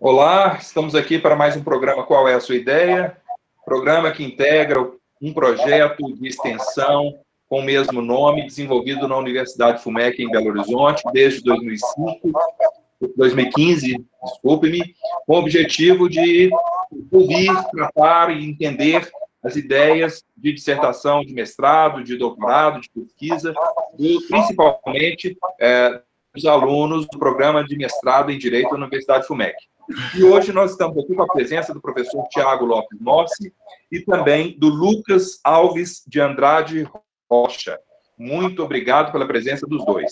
Olá, estamos aqui para mais um programa Qual é a Sua Ideia? Programa que integra um projeto de extensão com o mesmo nome, desenvolvido na Universidade FUMEC em Belo Horizonte desde 2015, desculpe-me, com o objetivo de ouvir, tratar e entender as ideias de dissertação, de mestrado, de doutorado, de pesquisa, principalmente dos alunos do programa de mestrado em Direito da Universidade FUMEC. E hoje nós estamos aqui com a presença do professor Tiago Lopes Mossi e também do Lucas Alves de Andrade Rocha. Muito obrigado pela presença dos dois.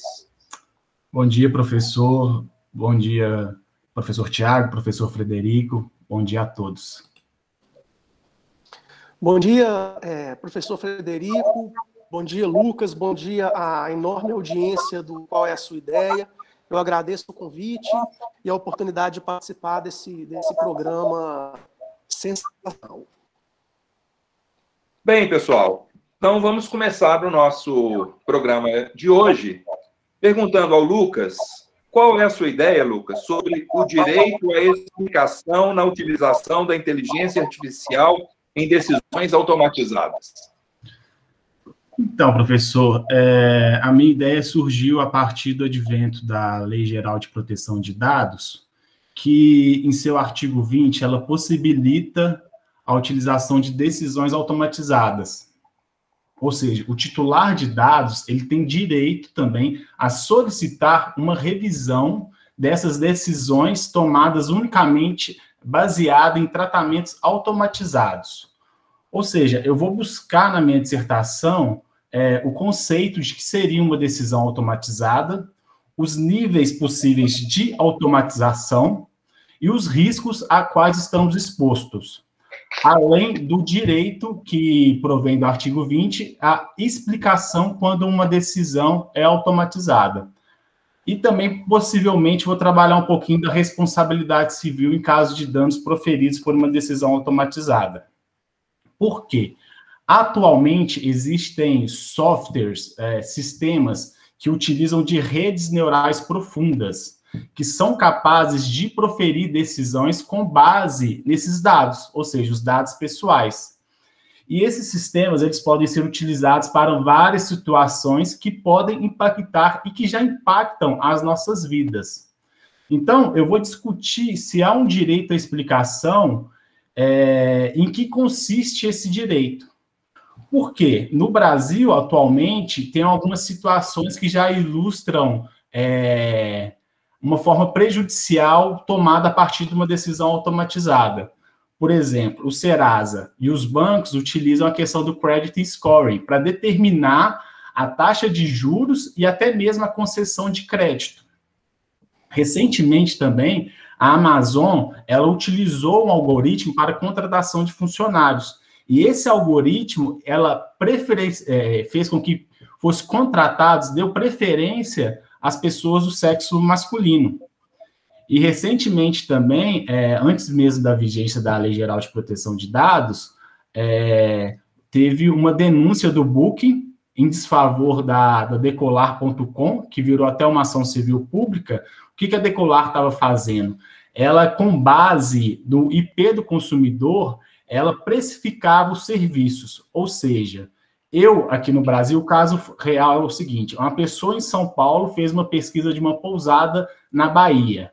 Bom dia, professor. Bom dia, professor Tiago, professor Frederico. Bom dia a todos. Bom dia, professor Frederico. Bom dia, Lucas. Bom dia à enorme audiência do Qual é a Sua Ideia. Eu agradeço o convite e a oportunidade de participar desse programa sensacional. Bem, pessoal, então vamos começar o nosso programa de hoje perguntando ao Lucas qual é a sua ideia, Lucas, sobre o direito à explicação na utilização da inteligência artificial em decisões automatizadas. Então, professor, a minha ideia surgiu a partir do advento da Lei Geral de Proteção de Dados, que, em seu artigo 20, ela possibilita a utilização de decisões automatizadas. Ou seja, o titular de dados, ele tem direito também a solicitar uma revisão dessas decisões tomadas unicamente baseada em tratamentos automatizados. Ou seja, eu vou buscar na minha dissertação o conceito de que seria uma decisão automatizada, os níveis possíveis de automatização e os riscos a quais estamos expostos, além do direito que provém do artigo 20, a explicação quando uma decisão é automatizada. E também, possivelmente, vou trabalhar um pouquinho da responsabilidade civil em caso de danos proferidos por uma decisão automatizada. Por quê? Atualmente, existem softwares, sistemas que utilizam de redes neurais profundas, que são capazes de proferir decisões com base nesses dados, ou seja, os dados pessoais. E esses sistemas, eles podem ser utilizados para várias situações que podem impactar e que já impactam as nossas vidas. Então, eu vou discutir se há um direito à explicação, em que consiste esse direito. Por quê? No Brasil, atualmente, tem algumas situações que já ilustram uma forma prejudicial tomada a partir de uma decisão automatizada. Por exemplo, o Serasa e os bancos utilizam a questão do credit scoring para determinar a taxa de juros e até mesmo a concessão de crédito. Recentemente também, a Amazon, ela utilizou um algoritmo para contratação de funcionários. E esse algoritmo, ela fez com que fossem contratados, deu preferência às pessoas do sexo masculino. E recentemente também, antes mesmo da vigência da Lei Geral de Proteção de Dados, teve uma denúncia do Booking em desfavor da Decolar.com, que virou até uma ação civil pública. O que a Decolar estava fazendo? Ela, com base no IP do consumidor, ela precificava os serviços. Ou seja, aqui no Brasil, o caso real é o seguinte: uma pessoa em São Paulo fez uma pesquisa de uma pousada na Bahia.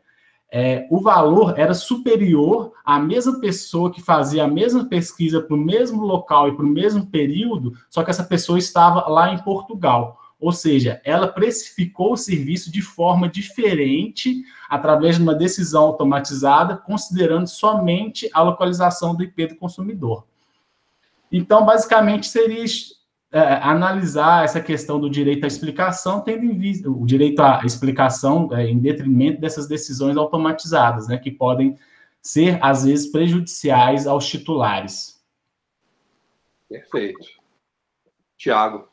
O valor era superior à mesma pessoa que fazia a mesma pesquisa para o mesmo local e para o mesmo período, só que essa pessoa estava lá em Portugal. Ou seja, ela precificou o serviço de forma diferente através de uma decisão automatizada, considerando somente a localização do IP do consumidor. Então, basicamente, seria analisar essa questão do direito à explicação, tendo em vista o direito à explicação em detrimento dessas decisões automatizadas, né, que podem ser, às vezes, prejudiciais aos titulares. Perfeito. Tiago.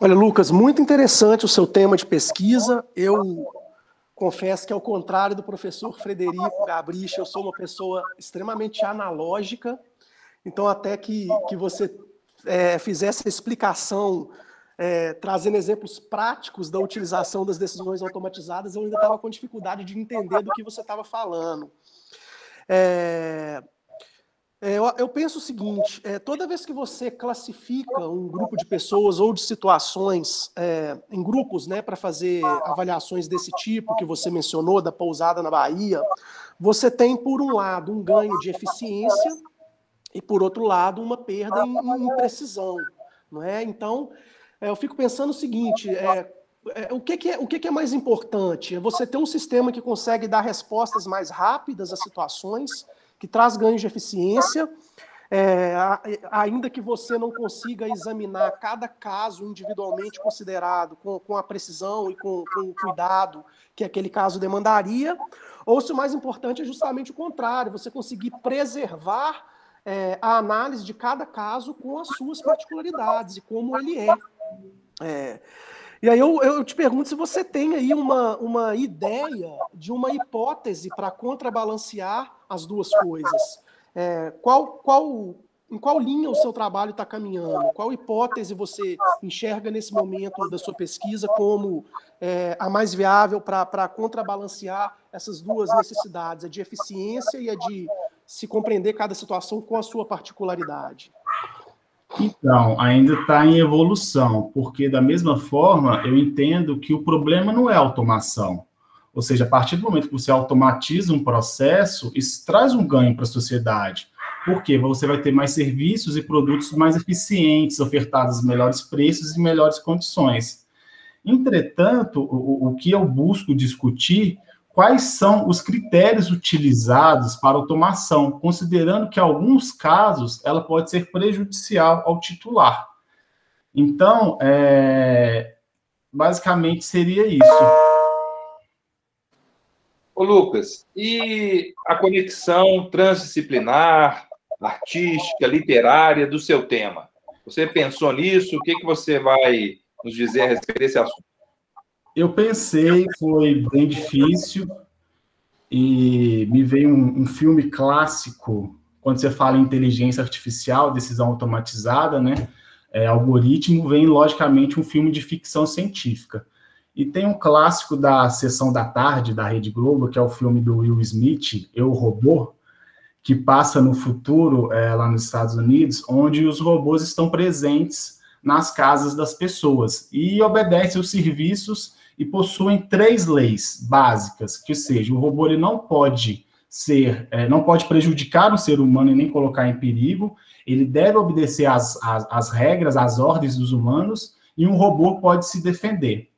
Olha, Lucas, muito interessante o seu tema de pesquisa. Eu confesso que, ao contrário do professor Frederico Gabriche, eu sou uma pessoa extremamente analógica. Então, até que você fizesse a explicação trazendo exemplos práticos da utilização das decisões automatizadas, eu ainda estava com dificuldade de entender do que você estava falando. Eu penso o seguinte, toda vez que você classifica um grupo de pessoas ou de situações em grupos, né, para fazer avaliações desse tipo que você mencionou, da pousada na Bahia, você tem, por um lado, um ganho de eficiência e, por outro lado, uma perda em precisão. Não é? Então, eu fico pensando o seguinte, o que é mais importante? É você ter um sistema que consegue dar respostas mais rápidas às situações, que traz ganhos de eficiência, ainda que você não consiga examinar cada caso individualmente considerado com a precisão e com o cuidado que aquele caso demandaria, ou se o mais importante é justamente o contrário, você conseguir preservar a análise de cada caso com as suas particularidades e como ele é. E aí eu te pergunto se você tem aí uma ideia de uma hipótese para contrabalancear as duas coisas. Em qual linha o seu trabalho está caminhando? Qual hipótese você enxerga nesse momento da sua pesquisa como a mais viável para contrabalancear essas duas necessidades, a de eficiência e a de se compreender cada situação com a sua particularidade? Então, ainda está em evolução, porque da mesma forma eu entendo que o problema não é a automação. Ou seja, a partir do momento que você automatiza um processo, isso traz um ganho para a sociedade. Por quê? Você vai ter mais serviços e produtos mais eficientes, ofertados a melhores preços e melhores condições. Entretanto, o que eu busco discutir, quais são os critérios utilizados para automação, considerando que, em alguns casos, ela pode ser prejudicial ao titular. Então, basicamente seria isso. Ô, Lucas, e a conexão transdisciplinar, artística, literária do seu tema? Você pensou nisso? O que você vai nos dizer a respeito desse assunto? Eu pensei, foi bem difícil, e me veio um filme clássico, quando você fala em inteligência artificial, decisão automatizada, né? Algoritmo, vem, logicamente, um filme de ficção científica. E tem um clássico da Sessão da Tarde, da Rede Globo, que é o filme do Will Smith, Eu, Robô, que passa no futuro, lá nos Estados Unidos, onde os robôs estão presentes nas casas das pessoas e obedecem os serviços e possuem 3 leis básicas, que seja, o robô ele não pode prejudicar o ser humano e nem colocar em perigo, ele deve obedecer às regras, às ordens dos humanos, e um robô pode se defender.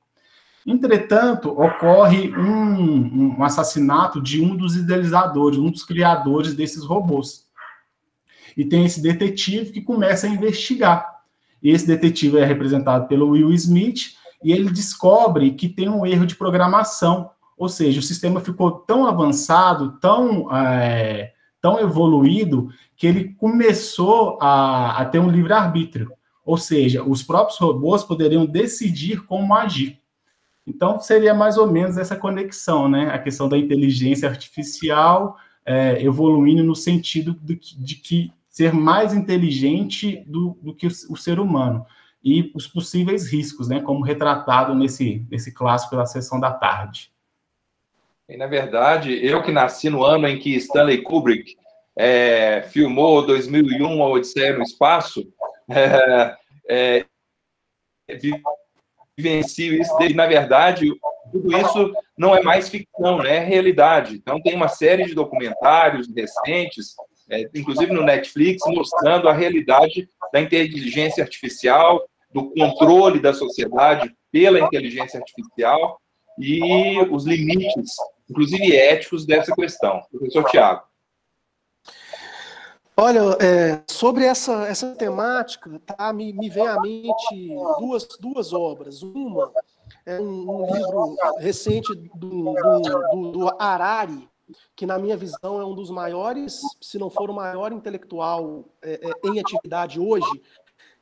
Entretanto, ocorre um assassinato de um dos idealizadores, um dos criadores desses robôs. E tem esse detetive que começa a investigar. E esse detetive é representado pelo Will Smith, e ele descobre que tem um erro de programação, ou seja, o sistema ficou tão avançado, tão evoluído, que ele começou a ter um livre-arbítrio, ou seja, os próprios robôs poderiam decidir como agir. Então, seria mais ou menos essa conexão, né? A questão da inteligência artificial evoluindo no sentido de que ser mais inteligente do que o ser humano. E os possíveis riscos, né, como retratado nesse clássico da Sessão da Tarde. E, na verdade, eu que nasci no ano em que Stanley Kubrick filmou 2001, A Odisseia no Espaço, vivencio isso, e, na verdade, tudo isso não é mais ficção, né? É realidade. Então, tem uma série de documentários recentes, inclusive no Netflix, mostrando a realidade da inteligência artificial, do controle da sociedade pela inteligência artificial e os limites, inclusive éticos, dessa questão. Professor Tiago. Olha, sobre essa temática, tá, me vem à mente duas obras. Uma é um livro recente do Harari, que, na minha visão, é um dos maiores, se não for o maior intelectual em atividade hoje,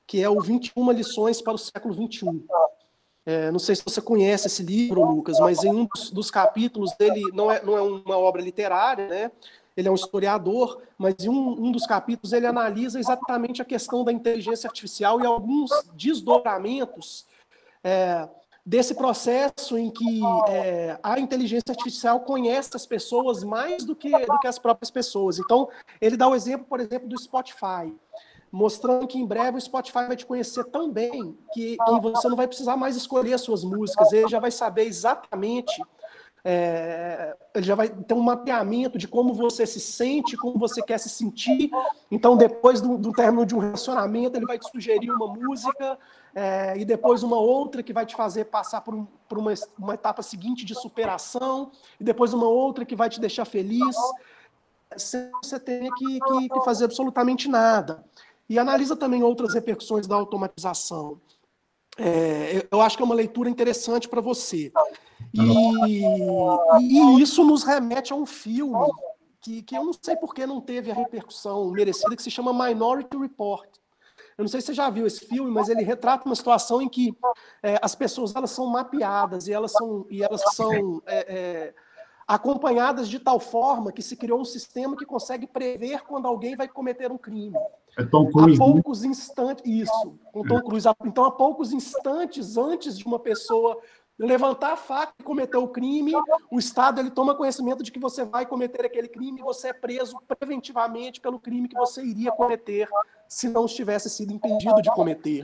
que é o 21 Lições para o Século XXI. Não sei se você conhece esse livro, Lucas, mas em um dos capítulos dele, não é uma obra literária, né? ele é um historiador, mas em um dos capítulos ele analisa exatamente a questão da inteligência artificial e alguns desdobramentos desse processo em que a inteligência artificial conhece as pessoas mais do que as próprias pessoas. Então, ele dá o exemplo, por exemplo, do Spotify, mostrando que em breve o Spotify vai te conhecer tão bem que você não vai precisar mais escolher as suas músicas, ele já vai saber exatamente, ele já vai ter um mapeamento de como você se sente, como você quer se sentir. Então, depois do término de um relacionamento, ele vai te sugerir uma música, e depois uma outra que vai te fazer passar por uma etapa seguinte de superação, e depois uma outra que vai te deixar feliz, sem você ter que fazer absolutamente nada. E analisa também outras repercussões da automatização. Eu acho que é uma leitura interessante para você. E isso nos remete a um filme que eu não sei por que não teve a repercussão merecida, que se chama Minority Report. Eu não sei se você já viu esse filme, mas ele retrata uma situação em que as pessoas elas são mapeadas e elas são acompanhadas de tal forma que se criou um sistema que consegue prever quando alguém vai cometer um crime. Tom Cruise, há poucos instantes, isso, com Tom Cruise. Então, há poucos instantes antes de uma pessoa levantar a faca e cometer o crime, o Estado ele toma conhecimento de que você vai cometer aquele crime e você é preso preventivamente pelo crime que você iria cometer se não tivesse sido impedido de cometer.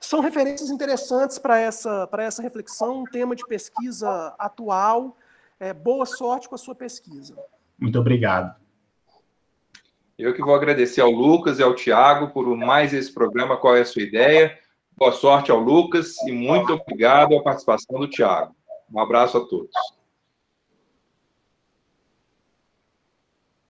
São referências interessantes para essa reflexão, um tema de pesquisa atual. Boa sorte com a sua pesquisa. Muito obrigado. Eu que vou agradecer ao Lucas e ao Tiago por mais esse programa, Qual é a Sua Ideia? Boa sorte ao Lucas e muito obrigado à participação do Tiago. Um abraço a todos.